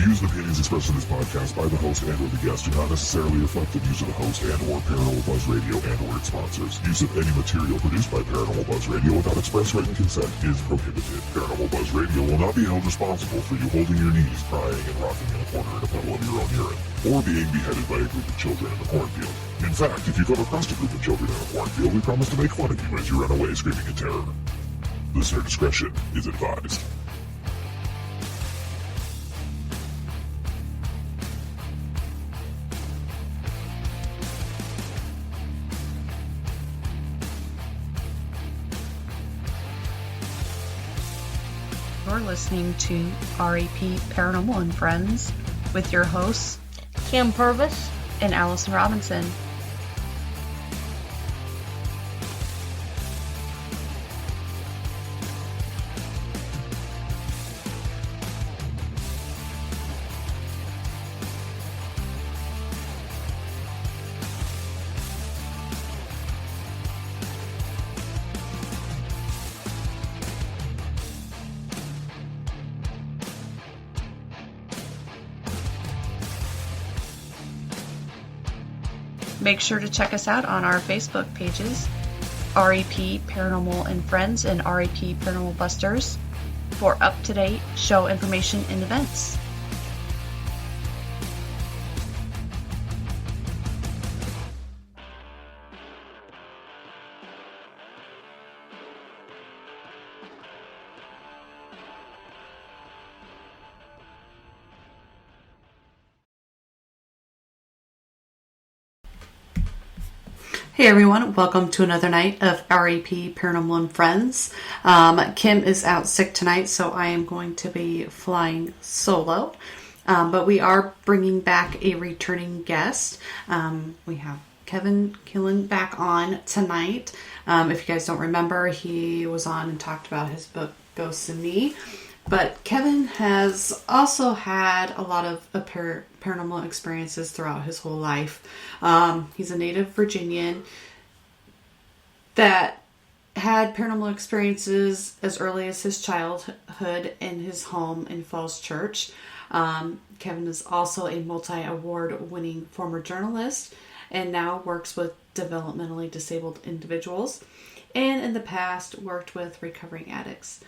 views and opinions expressed in this podcast by the host and or the guest do not necessarily reflect the views of the host and or Paranormal Buzz Radio and or its sponsors. Use of any material produced by Paranormal Buzz Radio without express written consent is prohibited. Paranormal Buzz Radio will not be held responsible for you holding your knees, crying, and rocking in a corner in a puddle of your own urine, or being beheaded by a group of children in a cornfield. In fact, if you come across a group of children in a cornfield, we promise to make fun of you as you run away screaming in terror. Listener discretion is advised. You're listening to RAP Paranormal and Friends with your hosts, Kim Purvis and Allison Robinson. Make sure to check us out on our Facebook pages, RAP Paranormal and Friends and RAP Paranormal Busters, for up-to-date show information and events. Hey everyone, welcome to another night of RAP Paranormal and Friends. Kim is out sick tonight, so I am going to be flying solo. But we are bringing back a returning guest. We have Killen back on tonight. If you guys don't remember, he was on and talked about his book, Ghosts and Me. But Kevin has also had a lot of paranormal experiences throughout his whole life. He's a native Virginian that had paranormal experiences as early as his childhood in his home in Falls Church. Kevin is also a multi-award winning former journalist and now works with developmentally disabled individuals, and in the past worked with recovering addicts.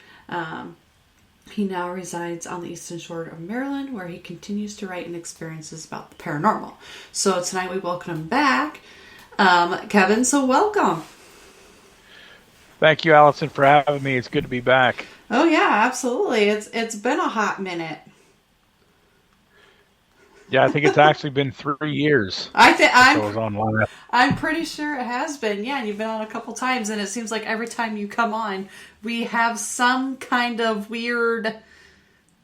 He now resides on the eastern shore of Maryland, where he continues to write and experiences about the paranormal. So tonight we welcome him back. Kevin, so welcome. Thank you, Allison, for having me. It's good to be back. Oh yeah, absolutely. It's been a hot minute. Yeah, I think it's actually been 3 years. I was on last. I'm pretty sure it has been. Yeah, you've been on a couple times, and it seems like every time you come on, we have some kind of weird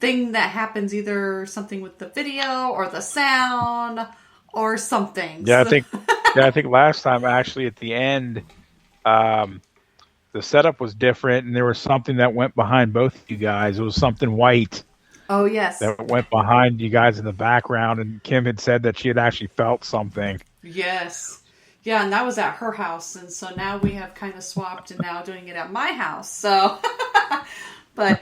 thing that happens, either something with the video or the sound or something. Yeah, I think last time actually at the end, the setup was different, and there was something that went behind both of you guys. It was something white. Oh, yes. That went behind you guys in the background, and Kim had said that she had actually felt something. Yes. Yeah, and that was at her house, and so now we have kind of swapped and now doing it at my house. So, but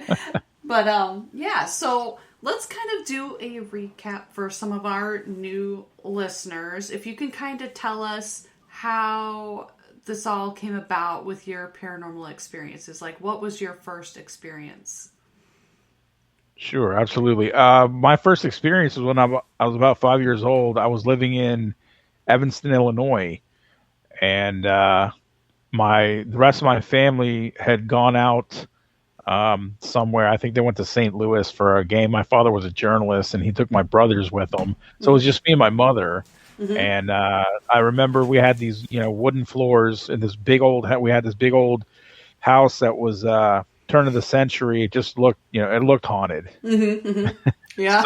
yeah, so let's kind of do a recap for some of our new listeners. If you can kind of tell us how this all came about with your paranormal experiences. Like, what was your first experience? Sure, absolutely. My first experience was when I was about 5 years old. I was living in Evanston, Illinois, and the rest of my family had gone out somewhere. I think they went to St. Louis for a game. My father was a journalist, and he took my brothers with him. So it was just me and my mother. Mm-hmm. And I remember we had these, wooden floors in this big old. We had this big old house that was turn of the century. It just looked, it looked haunted. Mm-hmm, mm-hmm. Yeah.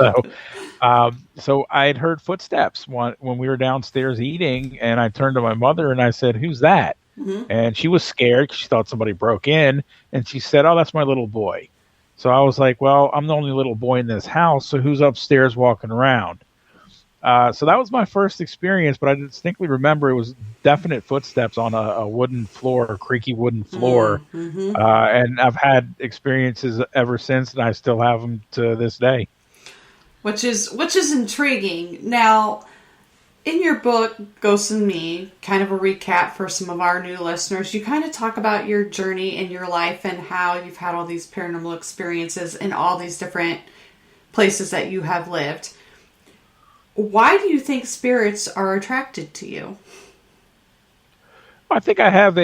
So I had heard footsteps when we were downstairs eating, and I turned to my mother and I said, "Who's that?" Mm-hmm. And she was scared because she thought somebody broke in, and she said, "Oh, that's my little boy." So I was like, "Well, I'm the only little boy in this house, so who's upstairs walking around?" So that was my first experience, but I distinctly remember it was definite footsteps on a wooden floor, a creaky wooden floor. Mm-hmm. And I've had experiences ever since, and I still have them to this day. which is intriguing. Now, in your book, Ghosts and Me, kind of a recap for some of our new listeners, you kind of talk about your journey in your life and how you've had all these paranormal experiences in all these different places that you have lived. Why do you think spirits are attracted to you? I think I have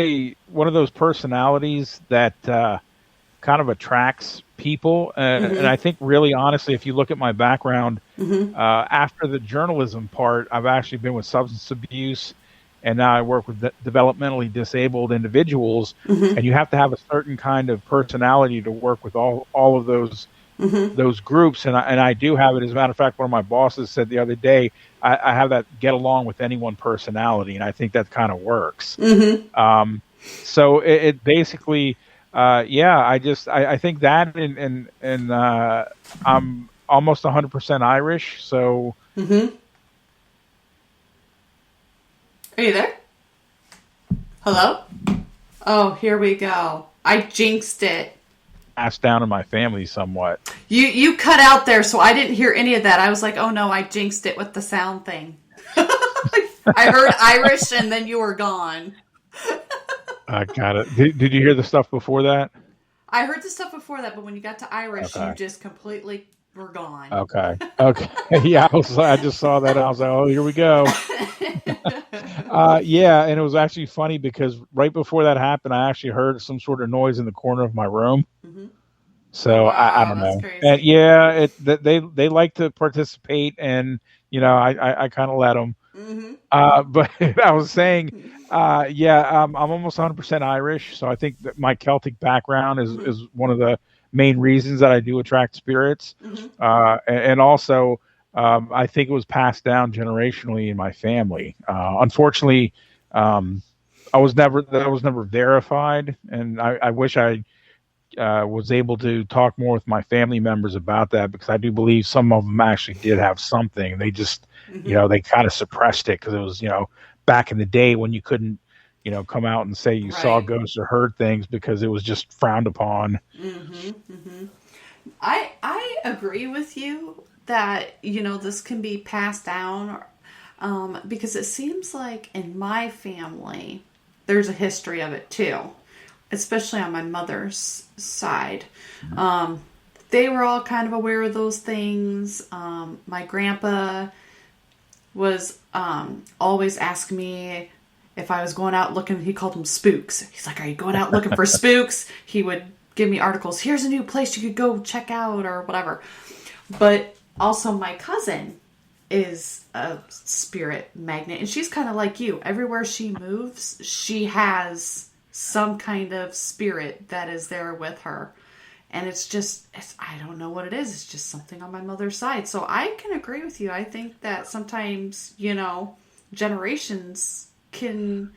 one of those personalities that kind of attracts people, and I think really honestly, if you look at my background, after the journalism part, I've actually been with substance abuse, and now I work with developmentally disabled individuals, and you have to have a certain kind of personality to work with all of those groups, and I do have it. As a matter of fact, one of my bosses said the other day, I have that get along with anyone personality, and I think that kind of works. So it basically, I think that, and I'm almost 100% Irish, so. Are you there? Hello? Oh, here we go. I jinxed it. Passed down in my family somewhat. You cut out there, so I didn't hear any of that. I was like, oh no, I jinxed it with the sound thing. I heard Irish and then you were gone. I got it. Did you hear the stuff before that? I heard the stuff before that, but when you got to Irish, you just completely were gone. Okay. Yeah, I just saw that. And I was like, oh, here we go. Yeah, and it was actually funny because right before that happened, I actually heard some sort of noise in the corner of my room. So wow, I don't know. Crazy. And yeah, they like to participate, and I kind of let them. But I was saying, I'm almost 100% Irish, so I think that my Celtic background is one of the main reasons that I do attract spirits. And also, I think it was passed down generationally in my family. Unfortunately, that was never verified, and I wish I was able to talk more with my family members about that, because I do believe some of them actually did have something. They just, they kind of suppressed it because it was, back in the day when you couldn't, come out and say you saw ghosts or heard things because it was just frowned upon. I agree with you that, this can be passed down, because it seems like in my family, there's a history of it too. Especially on my mother's side. They were all kind of aware of those things. My grandpa was always asking me if I was going out looking. He called them spooks. He's like, are you going out looking for spooks? He would give me articles. Here's a new place you could go check out or whatever. But also my cousin is a spirit magnet. And she's kind of like you. Everywhere she moves, she has some kind of spirit that is there with her. And I don't know what it is. It's just something on my mother's side. So I can agree with you. I think that sometimes, generations can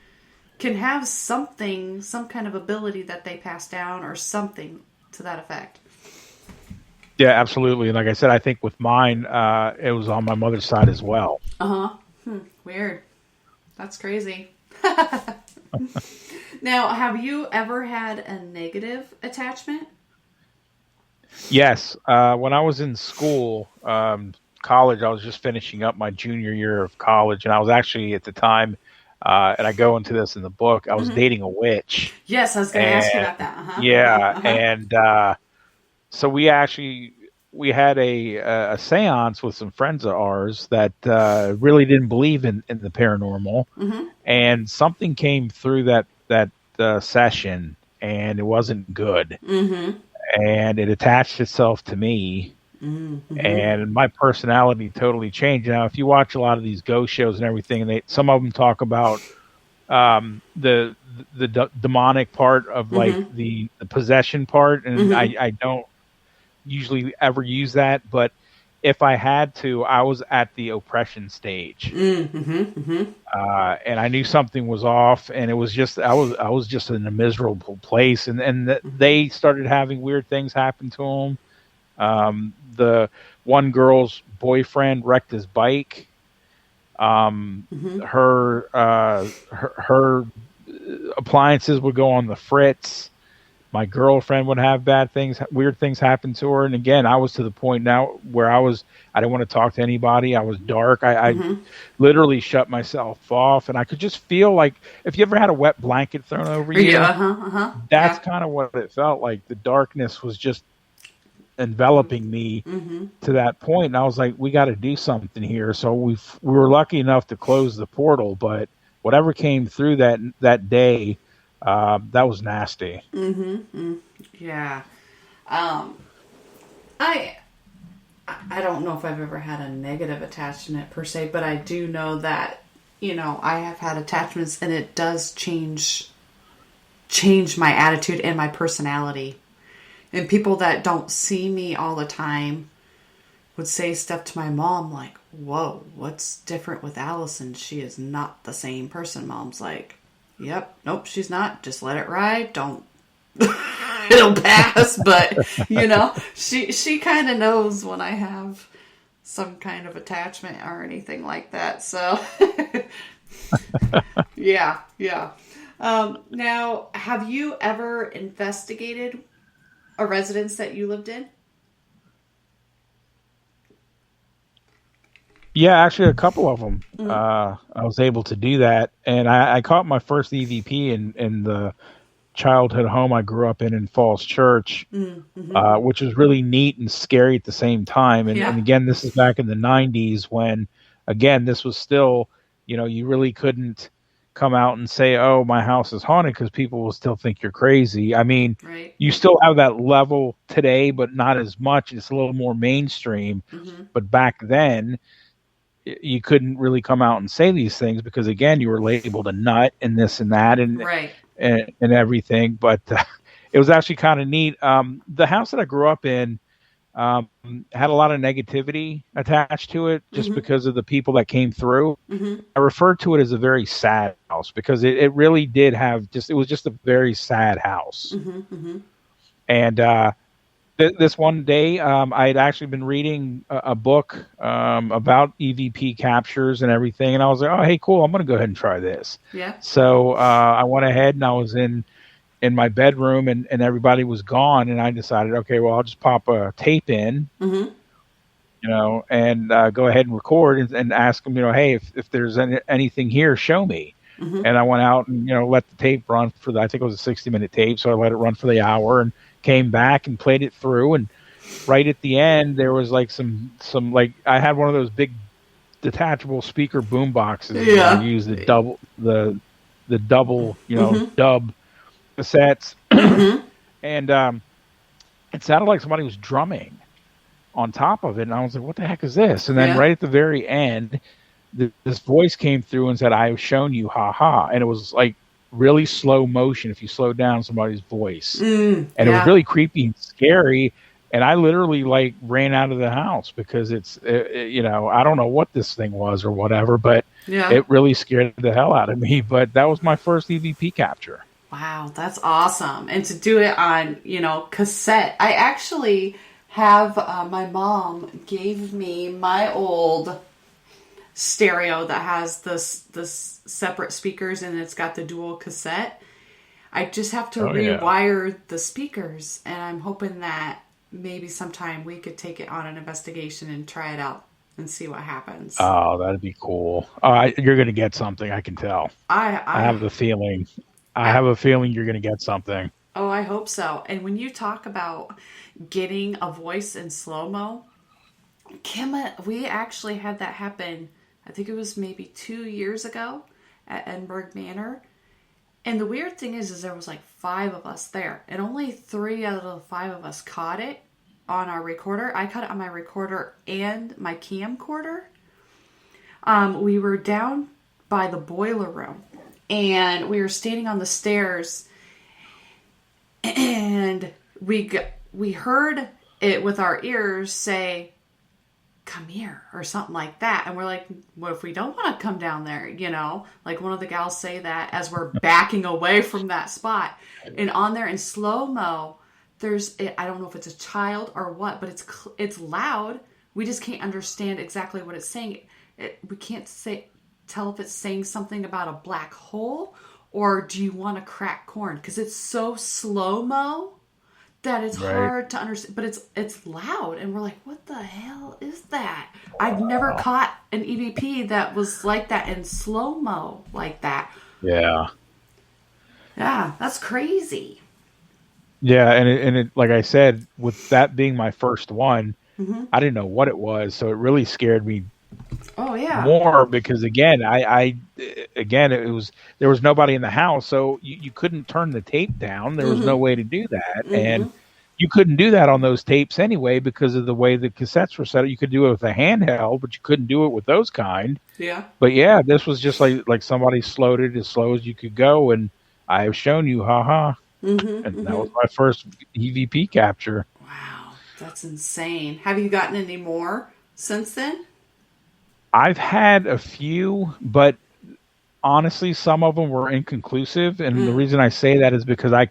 have something, some kind of ability that they pass down or something to that effect. Yeah, absolutely. And like I said, I think with mine, it was on my mother's side as well. Weird. That's crazy. Now, have you ever had a negative attachment? Yes. When I was in school, college, I was just finishing up my junior year of college, and I was actually at the time, and I go into this in the book, I was dating a witch. Yes, I was going to ask you about that. Yeah, and so we had a seance with some friends of ours that really didn't believe in the paranormal, and something came through that session, and it wasn't good, and it attached itself to me, and my personality totally changed. Now, if you watch a lot of these ghost shows and everything, and some of them talk about the demonic part of like the possession part, and I don't usually ever use that, but if I had to, I was at the oppression stage, and I knew something was off, and it was just I was just in a miserable place, and they started having weird things happen to them. The one girl's boyfriend wrecked his bike. Her appliances would go on the fritz. My girlfriend would have bad things, weird things happen to her. And again, I was to the point now where I didn't want to talk to anybody. I was dark. I literally shut myself off, and I could just feel like, if you ever had a wet blanket thrown over Yeah, you, that's yeah. kind of what it felt like. The darkness was just enveloping me to that point, and I was like, we got to do something here. So we were lucky enough to close the portal, but whatever came through that day, that was nasty. Yeah. Um, I I don't know if I've ever had a negative attachment per se, but I do know that, I have had attachments and it does change my attitude and my personality. And people that don't see me all the time would say stuff to my mom like, "Whoa, what's different with Allison? She is not the same person." Mom's like, "Yep, nope, she's not. Just let it ride. Don't it'll pass." But she kind of knows when I have some kind of attachment or anything like that. So yeah. Now, have you ever investigated a residence that you lived in? Yeah, actually, a couple of them. I was able to do that, and I caught my first EVP in the childhood home I grew up in Falls Church, which was really neat and scary at the same time. And again, this is back in the '90s when, again, this was still, you really couldn't come out and say, "Oh, my house is haunted," because people will still think you're crazy. I mean, Right. you still have that level today, but not as much. It's a little more mainstream. But back then, you couldn't really come out and say these things because, again, you were labeled a nut and this and that Right. and everything. But it was actually kind of neat. The house that I grew up in had a lot of negativity attached to it just because of the people that came through. I refer to it as a very sad house because it really did have it was just a very sad house. And this one day, I had actually been reading a book about EVP captures and everything, and I was like, "Oh, hey, cool! I'm going to go ahead and try this." Yeah. So I went ahead and I was in my bedroom, and everybody was gone, and I decided, okay, well, I'll just pop a tape in, and go ahead and record and ask them, hey, if there's anything here, show me. And I went out and let the tape run for I think it was a 60-minute tape, so I let it run for the hour and came back and played it through. And right at the end, there was like some like I had one of those big detachable speaker boom boxes. Yeah. I used the double dub cassettes, and it sounded like somebody was drumming on top of it. And I was like, "What the heck is this?" And then right at the very end, this voice came through and said, "I've shown you, ha ha," and it was like really slow motion if you slow down somebody's voice, and it was really creepy and scary. And I literally like ran out of the house because I don't know what this thing was or whatever, but it really scared the hell out of me. But that was my first EVP capture. Wow, that's awesome. And to do it on, cassette. I actually have, my mom gave me my old stereo that has this separate speakers and it's got the dual cassette. I just have to rewire the speakers, and I'm hoping that maybe sometime we could take it on an investigation and try it out and see what happens. Oh, that'd be cool. You're going to get something, I can tell. I have the feeling. I have a feeling you're going to get something. Oh, I hope so. And when you talk about getting a voice in slow-mo, Kim, we actually had that happen, I think it was maybe 2 years ago at Edinburgh Manor. And the weird thing is there was like 5 of us there. And only 3 out of the 5 of us caught it on our recorder. I caught it on my recorder and my camcorder. We were down by the boiler room. And we were standing on the stairs. And we heard it with our ears say, "Come here," or something like that. And we're like, what if we don't want to come down there? Like one of the gals say that as we're backing away from that spot. And on there in slow-mo, I don't know if it's a child or what, but it's loud. We just can't understand exactly what it's saying. We can't tell if it's saying something about a black hole or do you want to crack corn? Because it's so slow-mo that it's hard to understand, but it's loud, and we're like, what the hell is that? I've never caught an EVP that was like that in slow-mo like that. Yeah. Yeah, that's crazy. Yeah, and it like I said, with that being my first one, I didn't know what it was, so it really scared me Oh yeah. more because again, it was there was nobody in the house, so you couldn't turn the tape down. There was no way to do that, and you couldn't do that on those tapes anyway because of the way the cassettes were set up. You could do it with a handheld, but you couldn't do it with those kind. Yeah. But yeah, this was just like somebody slowed it as slow as you could go, and I have shown you, haha. And that was my first EVP capture. Wow, that's insane. Have you gotten any more since then? I've had a few, but honestly, some of them were inconclusive. And the reason I say that is because I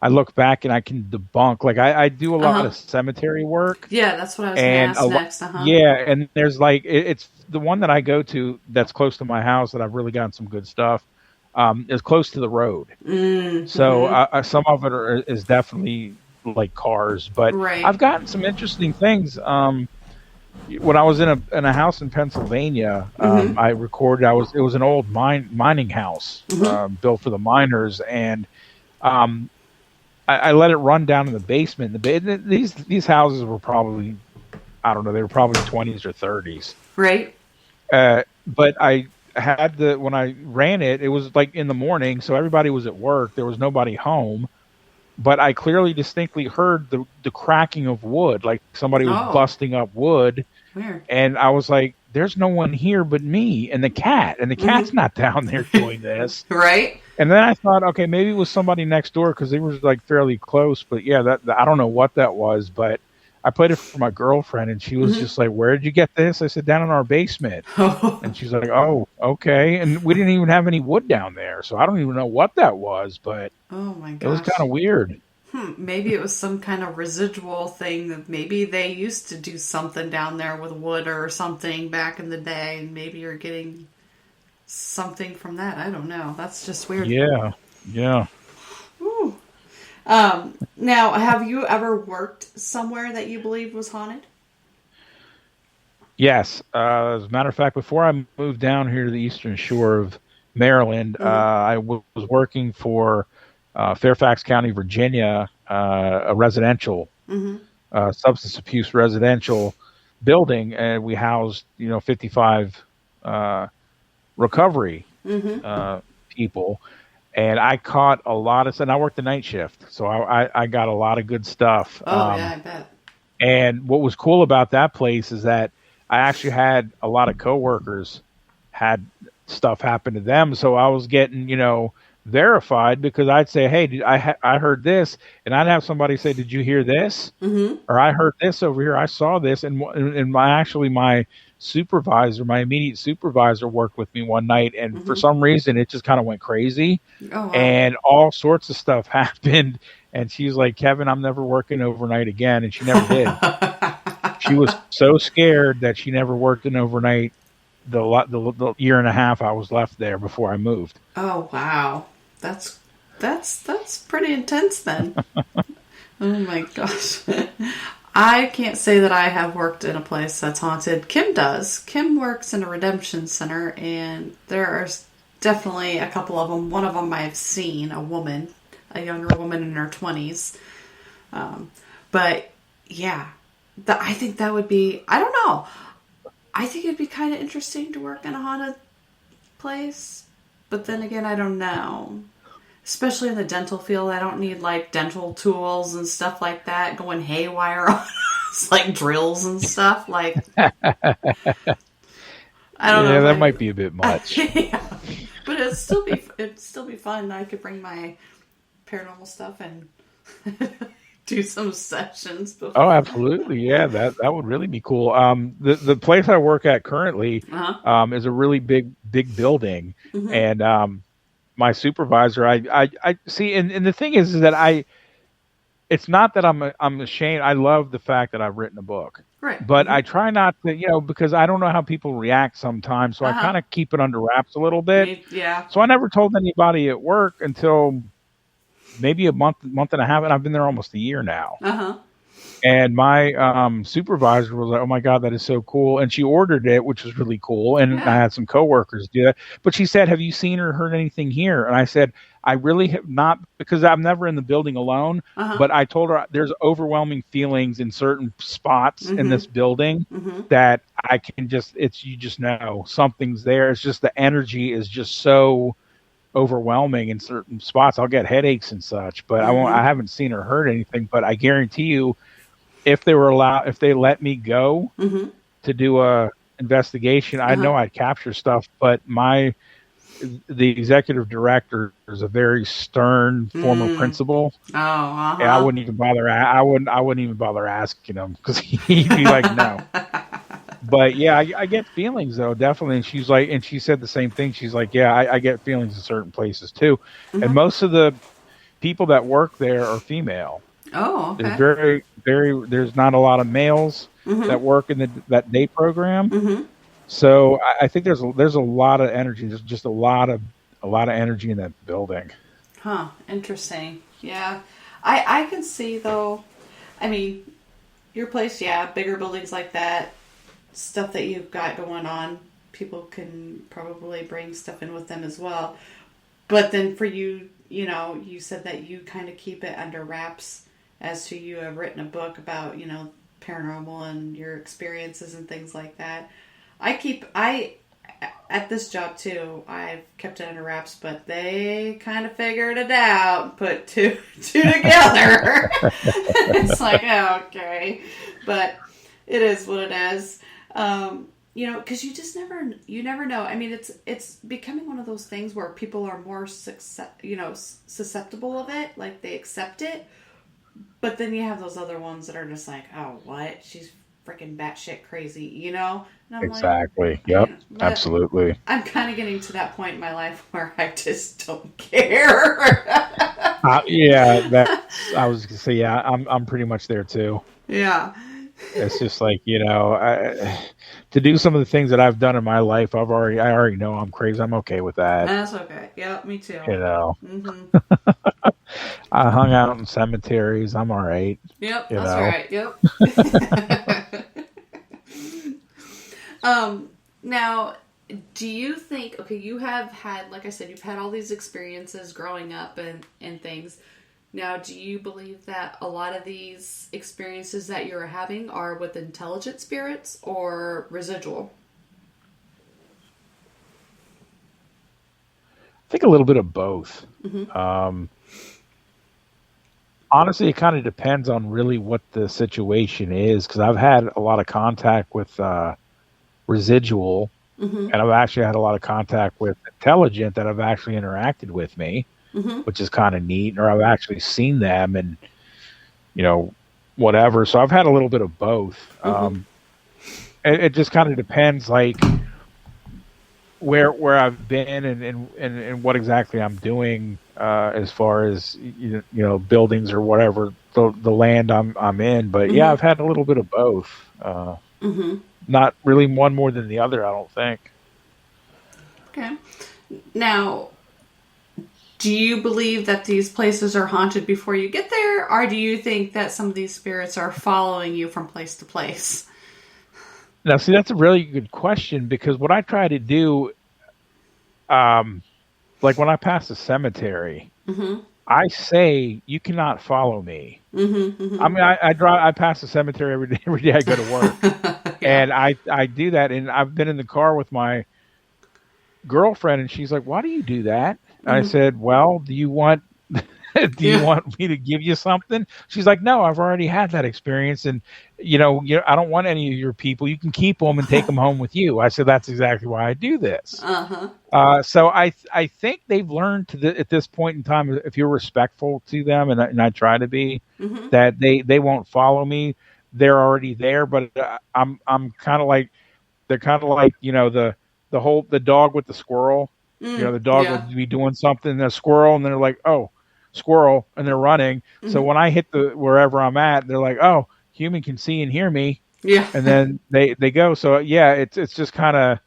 look back and I can debunk. Like I do a lot of cemetery work. Yeah, that's what I was going to ask next. Yeah, and there's like it's the one that I go to that's close to my house that I've really gotten some good stuff. Is close to the road, so some of it is definitely like cars. But I've gotten some interesting things. When I was in a house in Pennsylvania, I recorded. It was an old mining house built for the miners, and I let it run down in the basement. These houses were probably, I don't know, they were probably 20s or 30s, right? But I had when I ran it, it was like in the morning, so everybody was at work. There was nobody home, but I clearly distinctly heard the cracking of wood, like somebody was busting up wood. Weird. And I was like, there's no one here but me and the cat, and the cat's not down there doing this. Right. And then I thought, okay, maybe it was somebody next door because they were like fairly close. But yeah, that I don't know what that was, but I played it for my girlfriend, and she was just like, "Where did you get this?" I said, "Down in our basement." And she's like, "Oh, okay." And we didn't even have any wood down there, so I don't even know what that was. But oh my gosh, it was kind of weird. Maybe it was some kind of residual thing that maybe they used to do something down there with wood or something back in the day, and maybe you're getting something from that. I don't know. That's just weird. Yeah, yeah. Ooh. Now, have you ever worked somewhere that you believe was haunted? Yes. As a matter of fact, before I moved down here to the Eastern Shore of Maryland, I was working for Fairfax County, Virginia, a residential substance abuse residential building, and we housed 55 recovery people. And I caught a lot of, and I worked the night shift, so I got a lot of good stuff. Oh, yeah, I bet. And what was cool about that place is that I actually had a lot of coworkers had stuff happen to them, so I was getting, verified because I'd say, "Hey, I heard this," and I'd have somebody say, "Did you hear this?" Or "I heard this over here. I saw this." And my supervisor, my immediate supervisor, worked with me one night, and for some reason it just kind of went crazy. Oh, wow. And all sorts of stuff happened. And she's like, "Kevin, I'm never working overnight again," and she never did. She was so scared that she never worked an overnight the year and a half I was left there before I moved. Oh wow, that's pretty intense then. Oh my gosh. I can't say that I have worked in a place that's haunted. Kim does. Kim works in a redemption center, and there are definitely a couple of them. One of them I've seen, a younger woman in her 20s. But yeah, I think that would be, I don't know. I think it'd be kind of interesting to work in a haunted place. But then again, I don't know. Especially in the dental field, I don't need like dental tools and stuff like that going haywire on us, like drills and stuff. Like, I don't know. Yeah, that might be a bit much. Yeah. But it'd still be fun. I could bring my paranormal stuff and do some sessions before. Oh, absolutely. Yeah, that would really be cool. The place I work at currently is a really big building, and my supervisor, I see, and the thing is that it's not that I'm ashamed. I love the fact that I've written a book, Right. but I try not to, because I don't know how people react sometimes. So I Uh-huh. kind of keep it under wraps a little bit. Yeah. So I never told anybody at work until maybe a month and a half, and I've been there almost a year now. Uh-huh. And my supervisor was like, "Oh my God, that is so cool!" And she ordered it, which was really cool. And I Yeah. had some coworkers do that. But she said, "Have you seen or heard anything here?" And I said, "I really have not, because I'm never in the building alone." Uh-huh. But I told her there's overwhelming feelings in certain spots in this building Mm-hmm. that I can just you just know something's there. It's just the energy is just so overwhelming in certain spots. I'll get headaches and such, but I Mm-hmm. haven't seen or heard anything. But I guarantee you, if they let me go Mm-hmm. to do a investigation, I Uh-huh. know I'd capture stuff. But the executive director is a very stern former Mm. principal, Oh, and I uh-huh. wouldn't even bother. I wouldn't even bother asking him because he'd be like, no. But yeah, I get feelings though, definitely. And she's like, and she said the same thing. She's like, yeah, I get feelings in certain places too. And Mm-hmm. most of the people that work there are female. Oh, There's okay. there's not a lot of males Mm-hmm. that work in that day program. Mm-hmm. So I think there's a lot of energy. There's just a lot of energy in that building. Huh. Interesting. Yeah. I can see though. I mean, your place, yeah, bigger buildings like that, stuff that you've got going on, people can probably bring stuff in with them as well. But then for you, you said that you kind of keep it under wraps as to you have written a book about, paranormal and your experiences and things like that. I at this job too, I've kept it under wraps, but they kind of figured it out, and put two together. It's like, oh, okay, but it is what it is. Because you never know. I mean, it's becoming one of those things where people are more susceptible of it, like they accept it. But then you have those other ones that are just like, oh, what? She's freaking batshit crazy. And I'm like, Exactly. Yep. yeah, but Absolutely. I'm kind of getting to that point in my life where I just don't care. Yeah, that's. I was gonna say, yeah, I'm pretty much there too. Yeah. It's just like to do some of the things that I've done in my life. I already know I'm crazy. I'm okay with that. That's okay. Yeah, me too. You know, Mm-hmm. I hung out in cemeteries. I'm all right. Yep, You that's know, right. Yep. Now, do you think, okay, you have had, like I said, you've had all these experiences growing up and things. Now, do you believe that a lot of these experiences that you're having are with intelligent spirits or residual? I think a little bit of both. Mm-hmm. Honestly, it kind of depends on really what the situation is because I've had a lot of contact with residual, Mm-hmm. and I've actually had a lot of contact with intelligent that have actually interacted with me, Mm-hmm. which is kind of neat. Or I've actually seen them and you know whatever. So I've had a little bit of both. Mm-hmm. It just kind of depends, like where I've been and what exactly I'm doing as far as buildings or whatever the land I'm in. But yeah, Mm-hmm. I've had a little bit of both. Mm-hmm. Not really one more than the other, I don't think. Okay. Now, do you believe that these places are haunted before you get there, or do you think that some of these spirits are following you from place to place? Now, see, that's a really good question because what I try to do, um, like when I pass a cemetery, Mm-hmm. I say you cannot follow me. Mm-hmm. I Mm-hmm. mean, I pass the cemetery every day. Every day I go to work, Yeah. and I do that. And I've been in the car with my girlfriend, and she's like, "Why do you do that?" And I Mm-hmm. said, "Well, do you want do you Yeah. want me to give you something?" She's like, "No, I've already had that experience, and I don't want any of your people. You can keep them and take them home with you." I said, "That's exactly why I do this." Uh-huh. So I think they've learned at this point in time, if you're respectful to them, and I try to be, Mm-hmm. that they won't follow me. They're already there, but I'm kind of like they're kind of like the dog with the squirrel. Mm. The dog Yeah. would be doing something, and a squirrel, and they're like, oh. squirrel, and they're running. So when I hit the wherever I'm at, they're like, oh, human can see and hear me, Yeah. and then they go. So yeah, it's just kind of,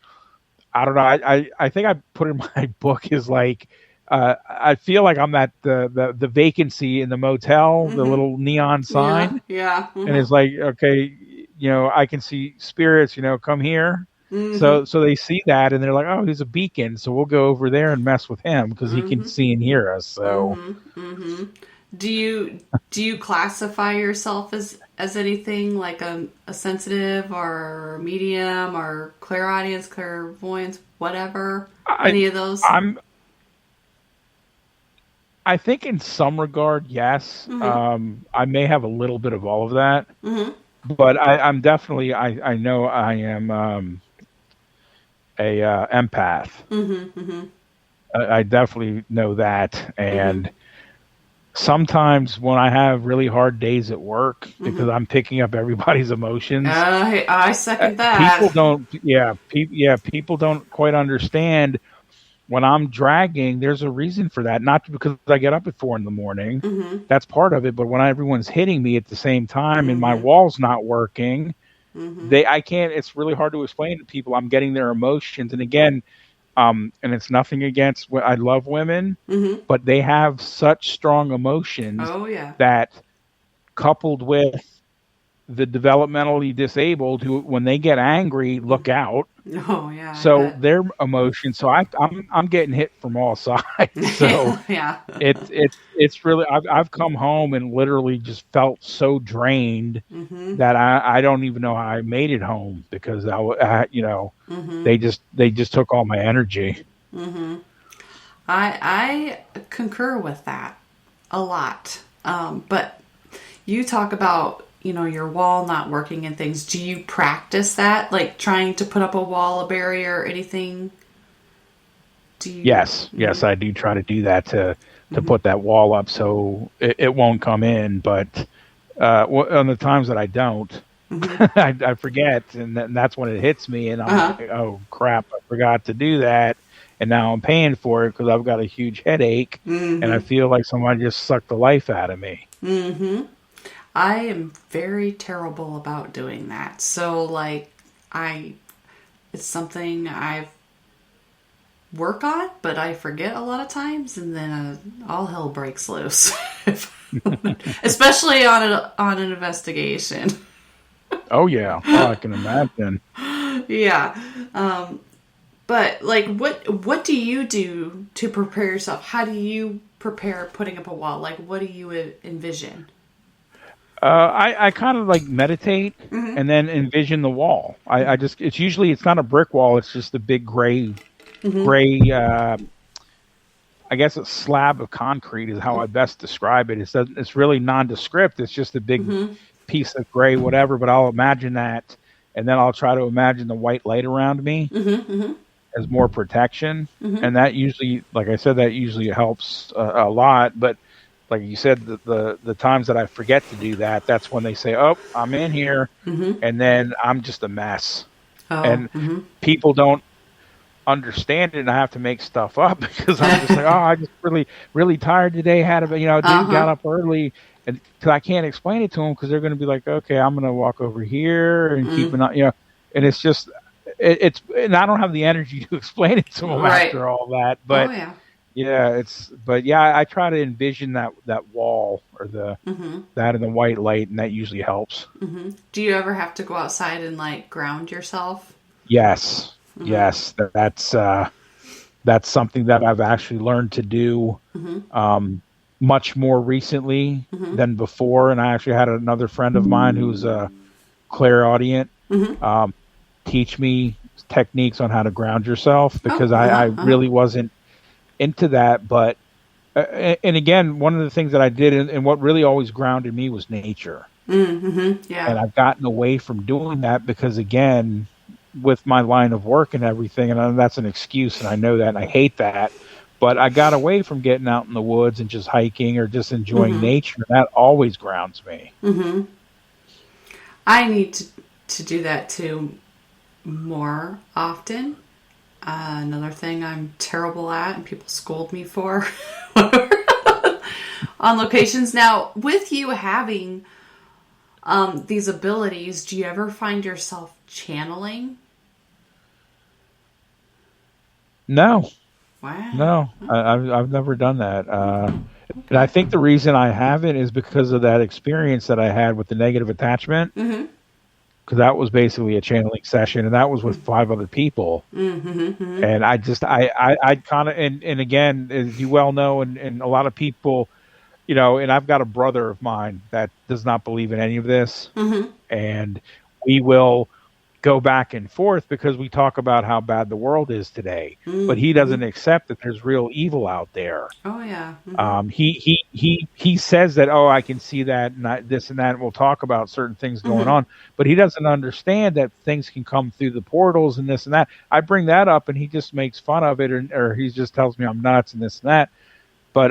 I don't know. I think I put in my book is like, I feel like I'm at the vacancy in the motel, the little neon Yeah. sign, Yeah. and it's like, okay, I can see spirits, come here. So they see that and they're like, oh, he's a beacon, so we'll go over there and mess with him because he can see and hear us. So Do you classify yourself as anything like a sensitive or medium or clairaudience, clairvoyance, whatever? Any of those? I think in some regard, yes. I may have a little bit of all of that, but I'm definitely, I know I am a empath. I definitely know that, and sometimes when I have really hard days at work because I'm picking up everybody's emotions, I second that. People don't quite understand. When I'm dragging, there's a reason for that. Not because I get up at 4 a.m. That's part of it. But when everyone's hitting me at the same time and my wall's not working, I can't. It's really hard to explain to people. I'm getting their emotions, and again, and it's nothing against. I love women, but they have such strong emotions that, coupled with the developmentally disabled, who when they get angry, look out. Oh yeah. So their emotions. So I'm getting hit from all sides. So yeah. It's really, I've come home and literally just felt so drained that I don't even know how I made it home because they just took all my energy. I concur with that a lot. But you talk about your wall not working and things. Do you practice that? Like trying to put up a wall, a barrier, anything? Yes, I do try to do that to put that wall up so it won't come in. But on the times that I don't, I forget, and that's when it hits me, and I'm like, oh crap, I forgot to do that, and now I'm paying for it because I've got a huge headache, and I feel like somebody just sucked the life out of me. I am very terrible about doing that. So it's something I work on, but I forget a lot of times, and then all hell breaks loose, especially on an investigation. Oh yeah, I can imagine. Yeah, but what do you do to prepare yourself? How do you prepare putting up a wall? Like, what do you envision? I kind of like meditate and then envision the wall. It's not a brick wall. It's just a big gray, I guess a slab of concrete is how I best describe it. It's really nondescript. It's just a big piece of gray, whatever, but I'll imagine that. And then I'll try to imagine the white light around me as more protection. And that usually, like I said, that usually helps a lot. But like you said, the times that I forget to do that, that's when they say, oh, I'm in here. And then I'm just a mess. And people don't understand it, and I have to make stuff up because I'm just like, oh, I just really tired today. Had dude got up early, and cause I can't explain it to them because they're going to be like, okay, I'm going to walk over here and keep an eye, and it's just, and I don't have the energy to explain it to them after all that, but I try to envision that wall or that and the white light, and that usually helps. Do you ever have to go outside and ground yourself? Yes. Yes, that's something that I've actually learned to do much more recently than before. And I actually had another friend of mine who's a clairaudient teach me techniques on how to ground yourself because I really wasn't into that. But and again, one of the things that I did and what really always grounded me was nature. And I've gotten away from doing that because, again, with my line of work and everything, and that's an excuse, and I know that, and I hate that, but I got away from getting out in the woods and just hiking or just enjoying nature. That always grounds me. I need to do that too more often. Another thing I'm terrible at, and people scold me for, on locations. Now, with you having these abilities, do you ever find yourself channeling? No, Wow. no, I've never done that. And I think the reason I haven't is because of that experience that I had with the negative attachment. Mm-hmm. Because that was basically a channeling session, and that was with 5 other people. Mm-hmm. And I kind of, and again, as you well know, and a lot of people, and I've got a brother of mine that does not believe in any of this, Mm-hmm. and we will go back and forth because we talk about how bad the world is today, but he Mm-hmm. doesn't accept that there's real evil out there. Oh yeah. Mm-hmm. He says that, oh, I can see that and this and that, and we'll talk about certain things going Mm-hmm. on, but he doesn't understand that things can come through the portals and this and that. I bring that up and he just makes fun of it, or he just tells me I'm nuts and this and that. But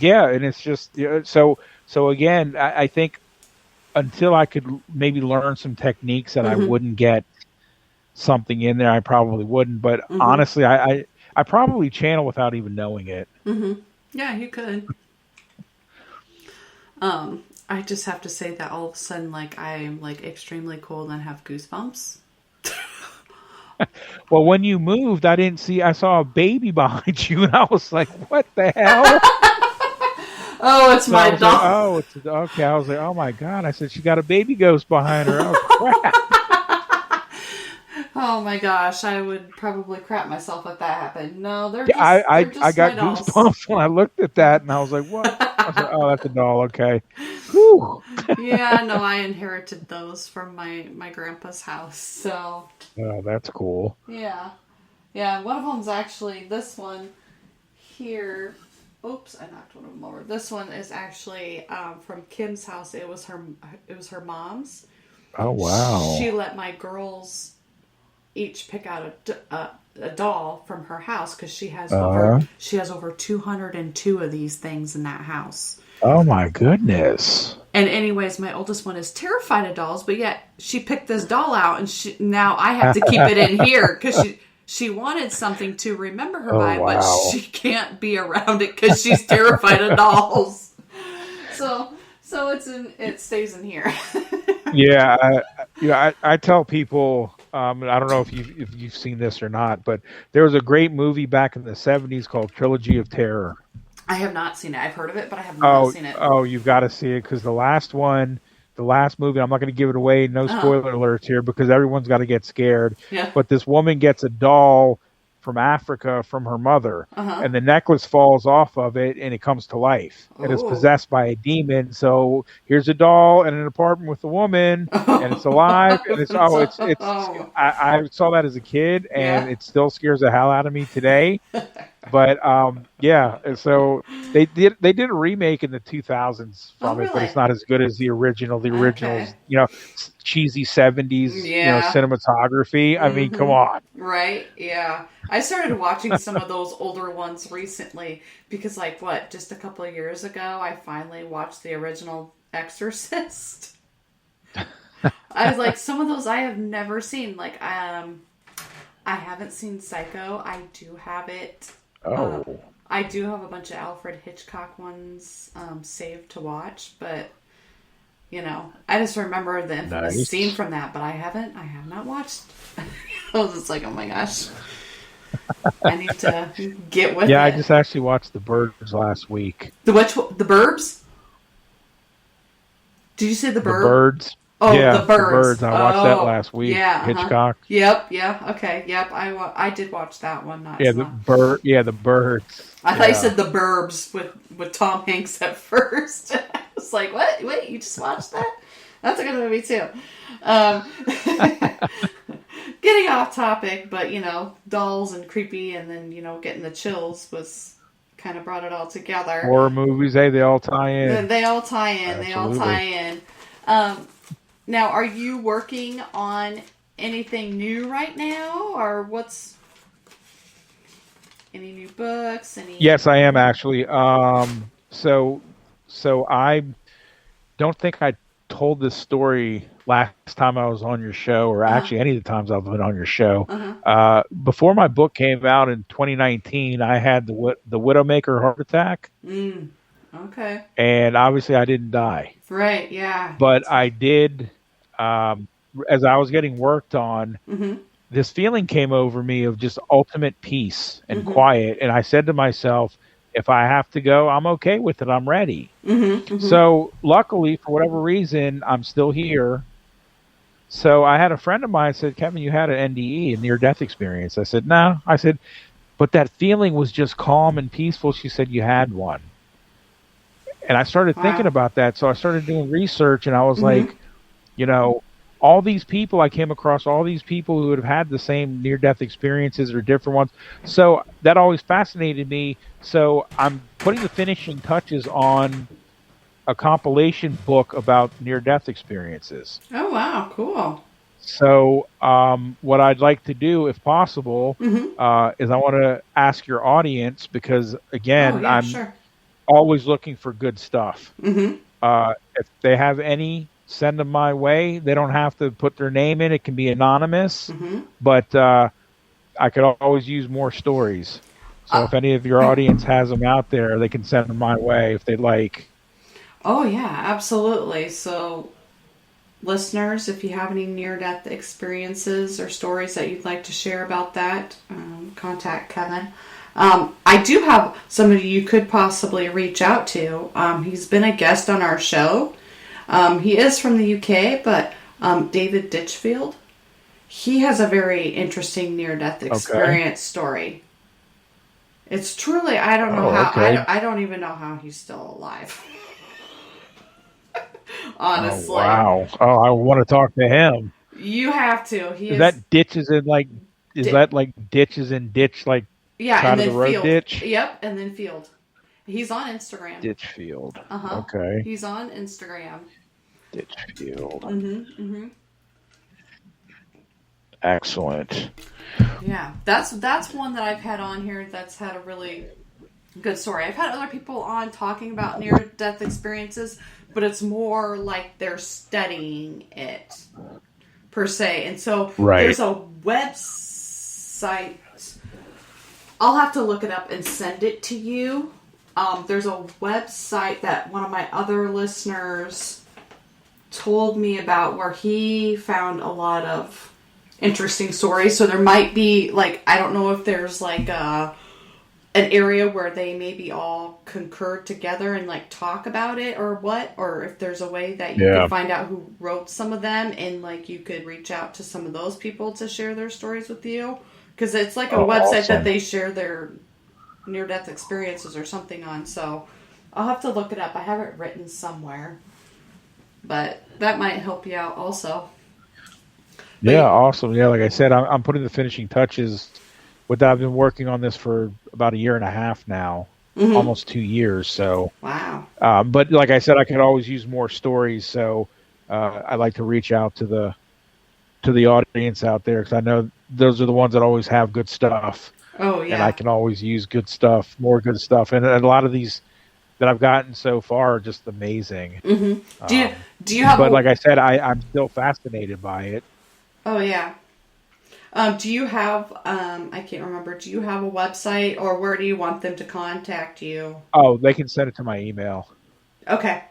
yeah, and it's just so again, I think until I could maybe learn some techniques that I Mm-hmm. wouldn't get something in there, I probably wouldn't. But Mm-hmm. honestly, I probably channel without even knowing it. Mm-hmm. Yeah, you could. I just have to say that all of a sudden, like, I'm like extremely cold and have goosebumps. Well, when you moved, I saw a baby behind you, and I was like, what the hell? Oh, it's So I my was like, doll. oh, it's okay. I was like, oh my God. I said, she got a baby ghost behind her. Oh, crap. Oh my gosh, I would probably crap myself if that happened. No, Yeah, they're I just my got dolls. goosebumps when I looked at that, and I was like, what? I was like, oh, that's a doll. Okay. Whew. Yeah, no, I inherited those from my grandpa's house. So Oh, that's cool. yeah, yeah. One of them's actually this one here. Oops, I knocked one of them over. This one is actually from Kim's house. It was her mom's. Oh, wow. She let my girls each pick out a doll from her house because she has over 202 of these things in that house. Oh, my goodness. And anyways, my oldest one is terrified of dolls, but yet she picked this doll out, and now I have to keep it in here because she wanted something to remember her by, wow. but she can't be around it because she's terrified of dolls. So it stays in here. Yeah, I tell people, I don't know if you've seen this or not, but there was a great movie back in the 70s called Trilogy of Terror. I have not seen it. I've heard of it, but I have not seen it. Oh, you've got to see it because the last movie, I'm not going to give it away. No spoiler alerts here because everyone's got to get scared. Yeah. But this woman gets a doll from Africa from her mother, and the necklace falls off of it, and it comes to life, and it's possessed by a demon. So here's a doll in an apartment with a woman, and it's alive, and it's I saw that as a kid, and it still scares the hell out of me today. But yeah, so they did a remake in the 2000s from it, but it's not as good as the original. The original's cheesy 70s cinematography. I mean, come on. Right? Yeah. I started watching some of those older ones recently because, like, just a couple of years ago, I finally watched the original Exorcist. I was like, some of those I have never seen. Like, I haven't seen Psycho. I do have it. I do have a bunch of Alfred Hitchcock ones saved to watch, but I just remember the infamous scene from that, but I have not watched. I was just like, oh my gosh, I need to get with it. Yeah, I just actually watched The Birds last week. The Burbs? Did you say The Bird? The Birds. Oh, yeah, The Birds. I watched that last week. Yeah, Hitchcock. Yep. Yeah. Okay. Yep. I did watch that one. The Birds. I thought you said The Burbs with Tom Hanks at first. I was like, what? Wait, you just watched that? That's a good movie too. Getting off topic, but dolls and creepy, and then getting the chills was kind of brought it all together. Horror movies, they all tie in. They all tie in. Absolutely. They all tie in. Now, are you working on anything new right now, or what's any new books? Yes, I am actually. So I don't think I told this story last time I was on your show, or actually any of the times I've been on your show. Before my book came out in 2019, I had the Widowmaker heart attack. Okay. And obviously, I didn't die, Right. Yeah. but I did. As I was getting worked on, Mhm. this feeling came over me of just ultimate peace and Mhm. quiet. And I said to myself, if I have to go, I'm okay with it. I'm ready. Mhm. Mhm. So, luckily, for whatever reason, I'm still here. So, I had a friend of mine said, Kevin, you had an NDE, a near death experience. I said, no. I said, but that feeling was just calm and peaceful. She said, you had one. And I started thinking Wow. about that. So, I started doing research and I was Mhm. like, you know, all these people, I came across all these people who would have had the same near death experiences or different ones. So that always fascinated me. So I'm putting the finishing touches on a compilation book about near death experiences. Oh wow. Cool. So what I'd like to do, if possible, Mhm. is I want to ask your audience because, Oh again, yeah. I'm Sure. always looking for good stuff. Mhm. If they have any, send them my way. They don't have to put their name in. It can be anonymous, Mhm. but I could always use more stories. So Uh, if any of your audience has them out there, they can send them my way if they'd like. oh yeah. Absolutely. So, listeners, if you have any near-death experiences or stories that you'd like to share about that, contact Kevin. I do have somebody you could possibly reach out to. He's been a guest on our show. He is from the UK, but David Ditchfield. He has a very interesting near-death Okay. experience story. It's truly, I don't know Oh, how, okay. I don't even know how he's still alive. Oh, Honestly. wow. Oh, I want to talk to him. You have to. He Is is, that ditches in like, is di- that like ditches and ditch, like yeah, and side of the then road Field. ditch? Yep, and then Field. He's on Instagram. Ditchfield. Uh huh. Okay. He's on Instagram. Ditchfield. Mm-hmm. Excellent. Yeah, that's one that I've had on here that's had a really good story. I've had other people on talking about near death experiences, but it's more like they're studying it per se. And so Right. there's a website. I'll have to look it up and send it to you. There's a website that one of my other listeners told me about where he found a lot of interesting stories. So there might be like, I don't know if there's like an area where they maybe all concur together and like talk about it or what, or if there's a way that you Yeah. could find out who wrote some of them and like you could reach out to some of those people to share their stories with you, because it's like a Oh, website that awesome. they share their near death experiences or something on. So I'll have to look it up. I have it written somewhere, but that might help you out also. Yeah, But awesome. Yeah, like I said, I'm putting the finishing touches with that. I've been working on this for about a year and a half now, mm-hmm. almost 2 years. So, Wow. but like I said, I could always use more stories. So, I like to reach out to the audience out there because I know those are the ones that always have good stuff, Oh and I yeah. can always use good stuff, more good stuff, and a lot of these that I've gotten so far are just amazing. Mm-hmm. Do you Um, do you have but a? like I said, I'm still fascinated by it. Oh yeah. Do you have? I can't remember. Do you have a website, or where do you want them to contact you? Oh, they can send it to my email. Okay.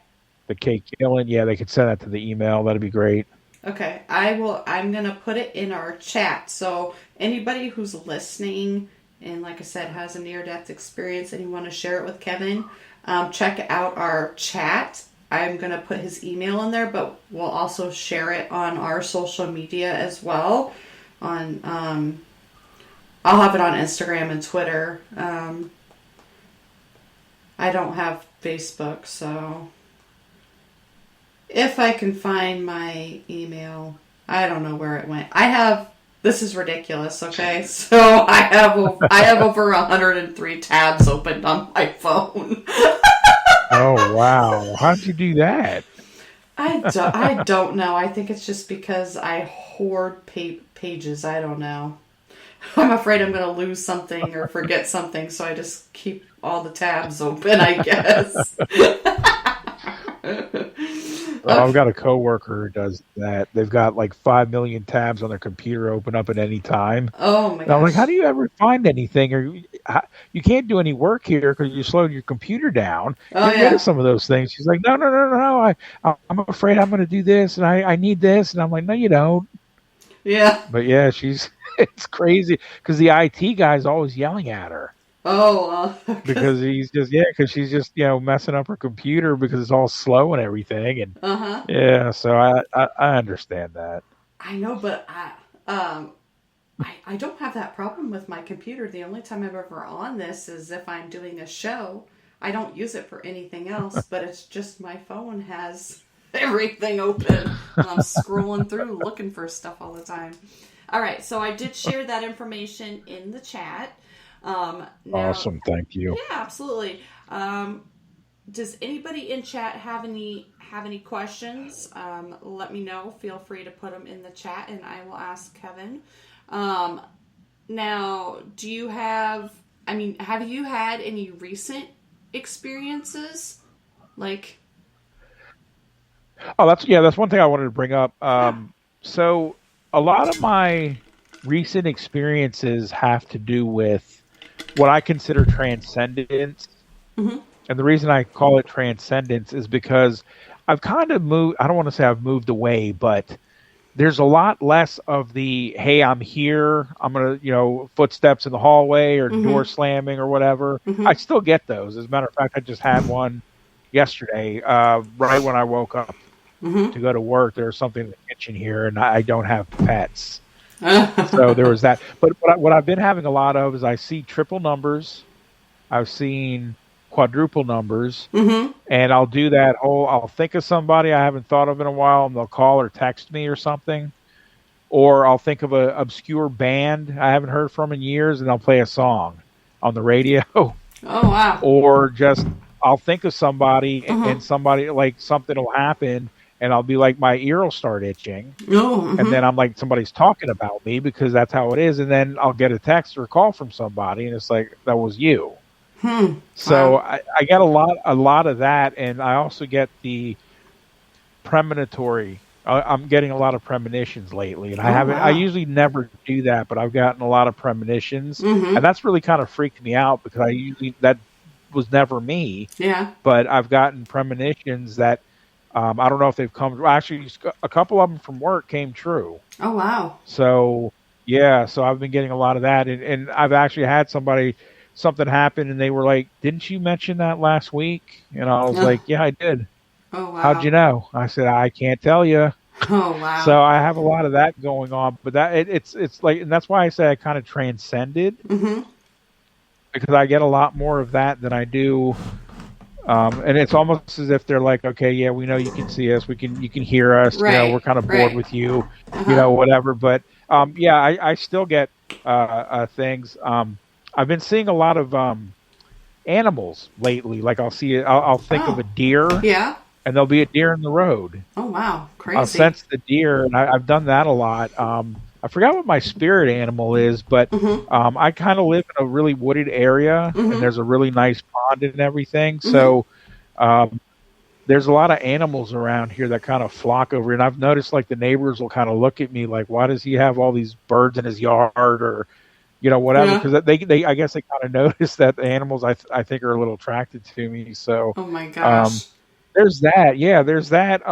The K Killen, yeah, they could send that to the email. That'd be great. Okay. I will. I'm gonna put it in our chat. So anybody who's listening and, like I said, has a near-death experience and you want to share it with Kevin, check out our chat. I'm gonna put his email in there, but we'll also share it on our social media as well. On I'll have it on Instagram and Twitter. I don't have Facebook, so if I can find my email, I don't know where it went. I have, this is ridiculous, okay? So I have over 103 tabs opened on my phone. Oh wow, how'd you do that? I don't know. I think it's just because I hoard pages. I don't know. I'm afraid I'm going to lose something or forget something, so I just keep all the tabs open, I guess. Well, I've got a coworker who does that. They've got like 5 million tabs on their computer open up at any time. Oh my And I'm like, how gosh. do you ever find anything? Or you can't do any work here because you slowed your computer down. Oh Get rid of yeah. some of those things. She's like, no, no, no, no, no. I'm afraid I'm going to do this, and I need this. And I'm like, no, you don't. Yeah. But yeah, she's it's crazy because the IT guy's always yelling at her Oh, because because she's just messing up her computer because it's all slow and everything. And uh-huh. yeah, so I understand that. I know, but I don't have that problem with my computer. The only time I'm ever on this is if I'm doing a show. I don't use it for anything else, but it's just my phone has everything open. And I'm scrolling through looking for stuff all the time. All right, so I did share that information in the chat. Now, Awesome, thank you. yeah, absolutely. Does anybody in chat have any questions? Let me know. Feel free to put them in the chat, and I will ask Kevin. Now, do you have? I mean, have you had any recent experiences? Like, Oh, that's one thing I wanted to bring up. yeah. So a lot of my recent experiences have to do with what I consider transcendence. Mm-hmm. And the reason I call it transcendence is because I've kind of moved, I don't want to say I've moved away, but there's a lot less of the, hey, I'm here, I'm going to, footsteps in the hallway or Mm-hmm. door slamming or whatever. Mm-hmm. I still get those. As a matter of fact, I just had one yesterday, right when I woke up Mm-hmm. to go to work. There was something in the kitchen here, and I don't have pets. So there was that. But what I've been having a lot of is I see triple numbers. I've seen quadruple numbers, Mm-hmm. and I'll do that whole. I'll think of somebody I haven't thought of in a while, and they'll call or text me or something. Or I'll think of an obscure band I haven't heard from in years, and they'll play a song on the radio. Oh wow. Or just I'll think of somebody, Mm-hmm. and somebody like something will happen, and I'll be like my ear will start itching. Oh. Mm-hmm. And then I'm like, somebody's talking about me because that's how it is. And then I'll get a text or a call from somebody, and it's like, that was you. So Wow. I get a lot of that. And I also get the premonitory. I'm getting a lot of premonitions lately, and Oh I wow. usually never do that, but I've gotten a lot of premonitions, Mm-hmm. and that's really kind of freaked me out because that was never me, Yeah. but I've gotten premonitions that, I don't know if they've come. Well, actually, a couple of them from work came true. Oh wow. So yeah, so I've been getting a lot of that, and I've actually had something happen, and they were like, "Didn't you mention that last week?" And I was like, "Yeah, I did." Oh How'd you wow. know? I said, "I can't tell you." Oh wow. So I have a lot of that going on, but it's like, and that's why I say I kind of transcended Mm-hmm. because I get a lot more of that than I do. And it's almost as if they're like, okay, yeah, we know you can see us, you can hear us, we're Right. kind of bored Right. with you, Uh-huh. whatever. But yeah, I still get things. I've been seeing a lot of animals lately. Like I'll think of Oh. a deer, Yeah. and there'll be a deer in the road. Oh wow. I'll Crazy. sense the deer, and I've done that a lot. I forgot what my spirit animal is, but Mm-hmm. I kind of live in a really wooded area, and Mm-hmm. there's a really nice pond and everything. Mm-hmm. So um, there's a lot of animals around here that kind of flock over. And I've noticed like the neighbors will kind of look at me like, why does he have all these birds in his yard or, whatever? Yeah. Because I guess they kind of notice that the animals I think are a little attracted to me. So Oh my um, gosh. there's that. Yeah, there's that.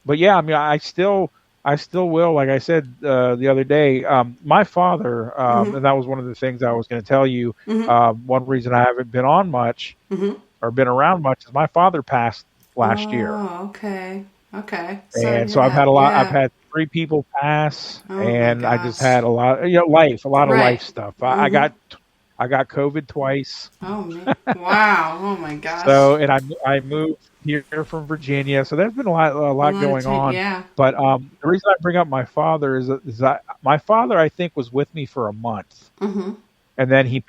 But yeah, I mean, I still will. Like I said the other day, my father, Mm-hmm. and that was one of the things I was going to tell you. Mm-hmm. One reason I haven't been on much Mm-hmm. or been around much is my father passed last year, Oh, okay. Okay. Sorry to and hear so I've had that. a lot. I've Yeah. had 3 people pass, Oh my and I just gosh. had a lot, a lot of life Right. stuff. Mm-hmm. I got COVID twice. Oh man. Wow. Oh my gosh. So, and I moved here from Virginia, so there's been a A lot lot of going change. on. Yeah. But the reason I bring up my father is that my father, I think, was with me for a month, Mm-hmm. and then he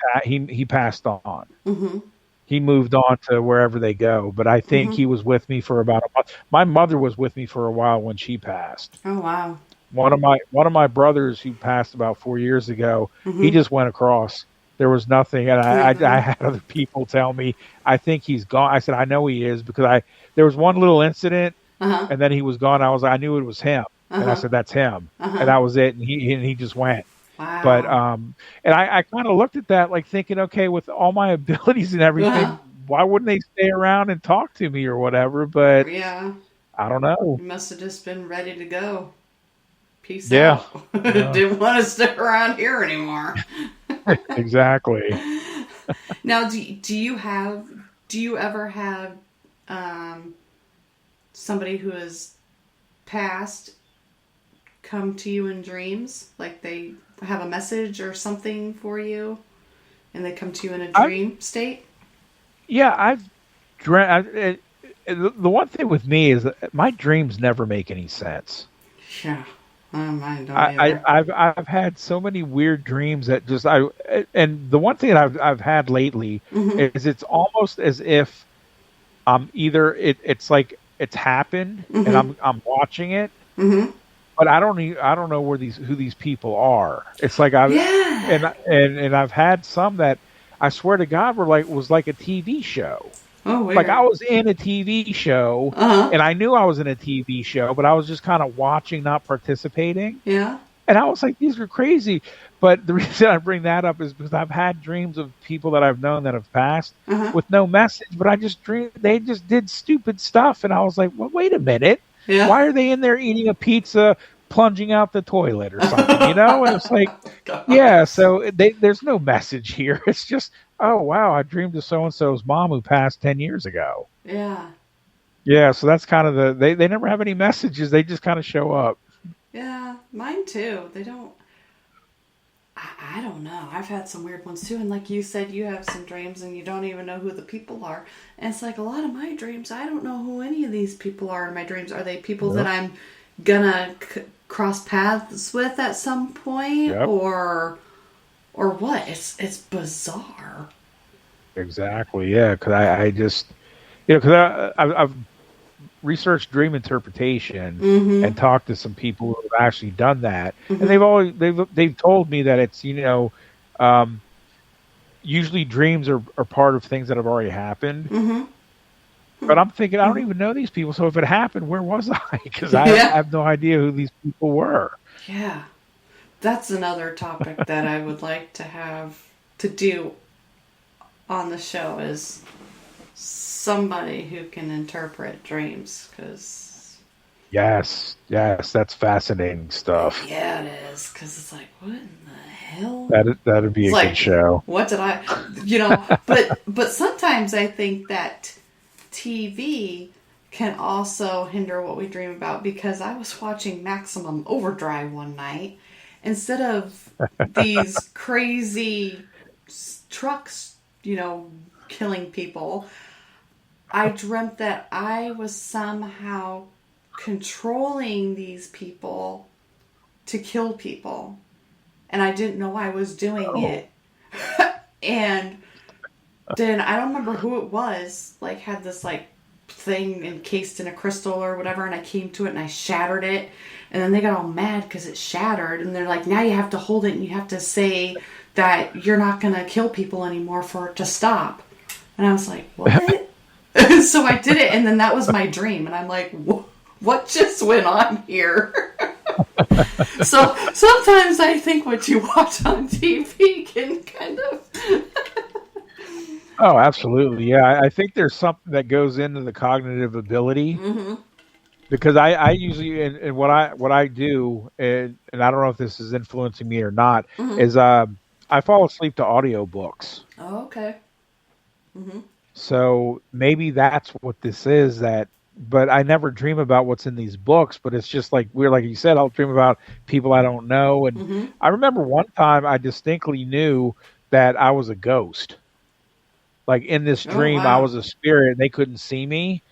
passed on. Mm-hmm. He moved on to wherever they go, but I think Mm-hmm. he was with me for about a month. My mother was with me for a while when she passed. Oh wow. One of my brothers who passed about 4 years ago, he Mm-hmm. just went across. There was nothing, and Mm-hmm. I had other people tell me, I think he's gone. I said, I know he is because there was one little incident. and then he was gone. I was like, I knew it was him, and I said, "That's him," and that was it. And he just went. But Wow. and I kind of looked at that like thinking, okay, with all my abilities and Uh-huh. everything, why wouldn't they stay around and talk to me or whatever? But Yeah. I don't know. You must have just been ready to go. Peace Yeah, out. yeah, Didn't want to stick around here anymore. exactly. Now, do you ever have um, somebody who has passed come to you in dreams? Like they have a message or something for you and they come to you in a I've dream state? yeah, I've dreamt. The one thing with me is that my dreams never make any sense. Yeah. Mine don't either. I've had so many weird dreams that just I and the one thing that I've had lately Mm-hmm. is it's almost as if either it's like it's happened and Mm-hmm. I'm watching it, Mm-hmm. but I don't know who these people are. It's like Yeah. and I've had some that I swear to God were like was like a TV show. Oh, Like I weird. was in a TV show Uh-huh. and I knew I was in a TV show, but I was just kind of watching, not participating. Yeah. And I was like, these are crazy. But the reason I bring that up is because I've had dreams of people that I've known that have passed Uh-huh. with no message, but I just dreamed they just did stupid stuff. And I was like, well, wait a minute. Yeah. Why are they in there eating a pizza, plunging out the toilet or something, you know? And it's like, God. yeah, so there's no message here. It's just, oh, wow, I dreamed of so and so's mom who passed 10 years ago. Yeah. Yeah, so that's kind of they never have any messages. They just kind of show up. Yeah. Mine too. They don't. I don't know. I've had some weird ones too. And like you said, you have some dreams and you don't even know who the people are. And it's like a lot of my dreams, I don't know who any of these people are in my dreams. Are they people that Yep. I'm gonna cross paths with at some point, Yep. or what? It's bizarre. Exactly. Yeah, because I just because I've researched dream interpretation Mm-hmm. and talked to some people who have actually done that, and Mm-hmm. they've told me that it's um, usually dreams are part of things that have already happened. Mm-hmm. But I'm thinking I don't Mm-hmm. even know these people, so if it happened, where was I? Because I Yeah. have no idea who these people were. Yeah. That's another topic that I would like to have to do on the show is somebody who can interpret dreams because Yes, yes, that's fascinating stuff. yeah it is because it's like what in the hell That'd be it's a good like show. what did I but sometimes I think that TV can also hinder what we dream about because I was watching Maximum Overdrive one night instead of these crazy trucks killing people. I dreamt that I was somehow controlling these people to kill people. And I didn't know I was doing Oh, it. And then I don't remember who it was, like had this like thing encased in a crystal or whatever, and I came to it and I shattered it. And then they got all mad because it shattered, and they're like, now you have to hold it and you have to say that you're not going to kill people anymore for it to stop. And I was like, what? So I did it, and then that was my dream. And I'm like, what just went on here? So sometimes I think what you watch on TV can kind of. oh, absolutely. Yeah, I think there's something that goes into the cognitive ability Mm-hmm. because I usually and what I do and I don't know if this is influencing me or not Mm-hmm. is I fall asleep to audiobooks. Oh, okay. Mm-hmm. So maybe that's what this is that but I never dream about what's in these books, but it's just like we're like you said, I'll dream about people I don't know. And Mm-hmm. I remember one time I distinctly knew that I was a ghost. Like in this Oh, dream, I wow. was a spirit and they couldn't see me.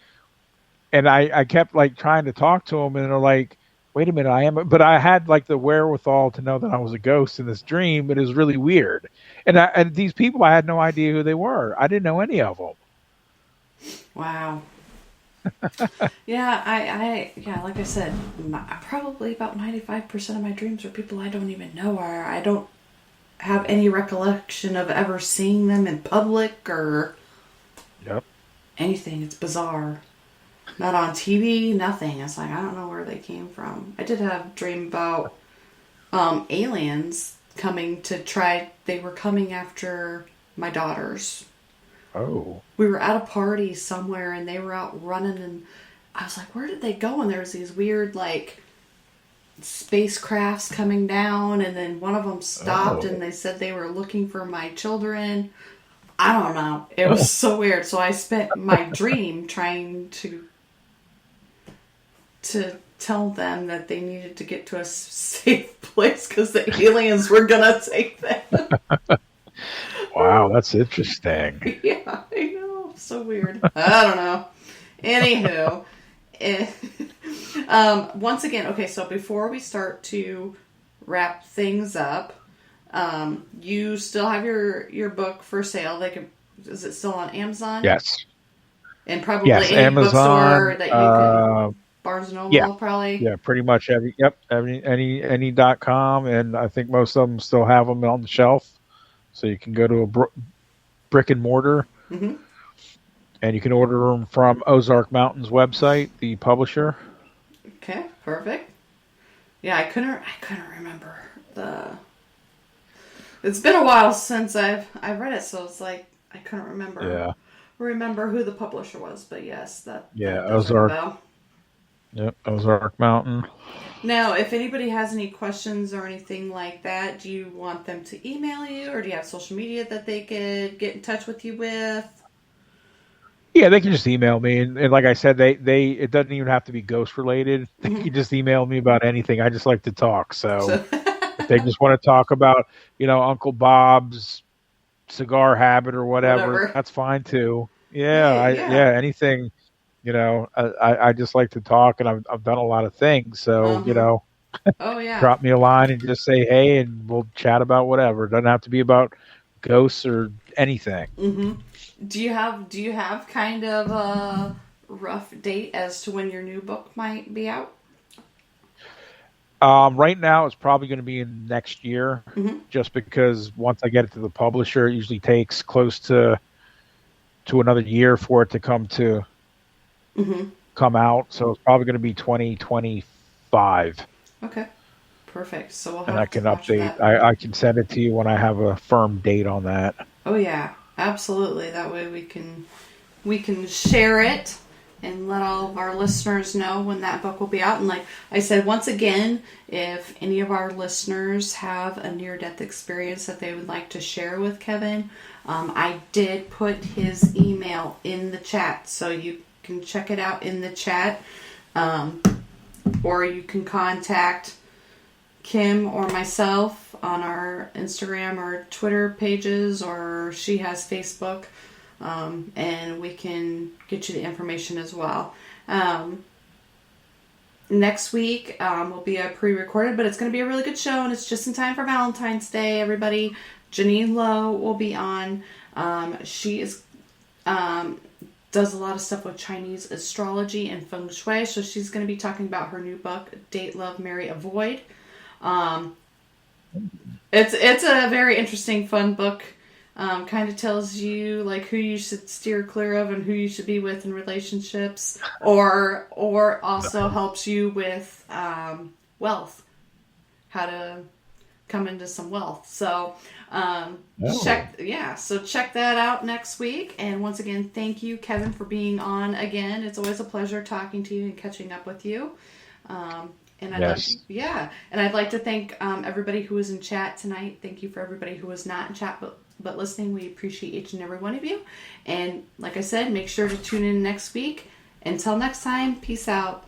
And I kept like trying to talk to them and they're like, wait a minute, I am, but I had like the wherewithal to know that I was a ghost in this dream. It was really weird. And these people, I had no idea who they were. I didn't know any of them. Wow. Yeah, yeah, like I said, probably about 95% of my dreams are people I don't even know, or I don't have any recollection of ever seeing them in public or Yep. anything. It's bizarre. Not on TV, nothing. It's like, I don't know where they came from. I did have a dream about aliens coming to try. They were coming after my daughters. Oh. We were at a party somewhere and they were out running, and I was like, where did they go? And there was these weird, like, spacecrafts coming down, and then one of them stopped and they said they were looking for my children. I don't know. It was so weird. So I spent my dream trying to tell them that they needed to get to a safe place because the aliens were gonna take them. Wow, that's interesting. Yeah, I know. So weird. I don't know. Anywho, once again, okay, so before we start to wrap things up, you still have your book for sale. Is it still on Amazon? Yes. And probably yes, any Amazon, bookstore that you can. Barnes and Noble, probably. Yeah, pretty much any .com, and I think most of them still have them on the shelf. So you can go to a brick and mortar, Mm-hmm. and you can order them from Ozark Mountain's website, the publisher. Okay, perfect. Yeah, I couldn't remember It's been a while since I've read it, so it's like I couldn't remember who the publisher was. But yes, that does ring a bell. Yep, Ozark Mountain. Now, if anybody has any questions or anything like that, do you want them to email you, or do you have social media that they could get in touch with you with? Yeah, they can just email me, and like I said, it doesn't even have to be ghost related. They can just email me about anything. I just like to talk, so if they just want to talk about, Uncle Bob's cigar habit or whatever. That's fine too. Yeah, anything. I just like to talk, and I've done a lot of things. So, Oh yeah. drop me a line and just say, hey, and we'll chat about whatever. It doesn't have to be about ghosts or anything. Mm-hmm. Do you have kind of a rough date as to when your new book might be out? Right now, it's probably going to be in next year, just because once I get it to the publisher, it usually takes close to another year for it to come out. So it's probably going to be 2025. Okay, perfect. So we'll have and I can to watch update. that. I can send it to you when I have a firm date on that. Oh yeah, absolutely. That way we can share it and let all of our listeners know when that book will be out. And like I said, once again, if any of our listeners have a near-death experience that they would like to share with Kevin, I did put his email in the chat, so you can check it out in the chat, or you can contact Kim or myself on our Instagram or Twitter pages, or she has Facebook. And we can get you the information as well. Next week will be a pre-recorded, but it's going to be a really good show, and it's just in time for Valentine's Day, everybody. Janine Lowe will be on. She is does a lot of stuff with Chinese astrology and feng shui, so she's going to be talking about her new book, Date, Love, Marry, Avoid. It's a very interesting, fun book. Kind of tells you like who you should steer clear of and who you should be with in relationships, or also helps you with wealth, how to come into some wealth. So check that out next week. And once again, thank you, Kevin, for being on again. It's always a pleasure talking to you and catching up with you. And I'd like to thank everybody who was in chat tonight. Thank you for everybody who was not in chat but listening. We appreciate each and every one of you. And like I said, make sure to tune in next week. Until next time, peace out.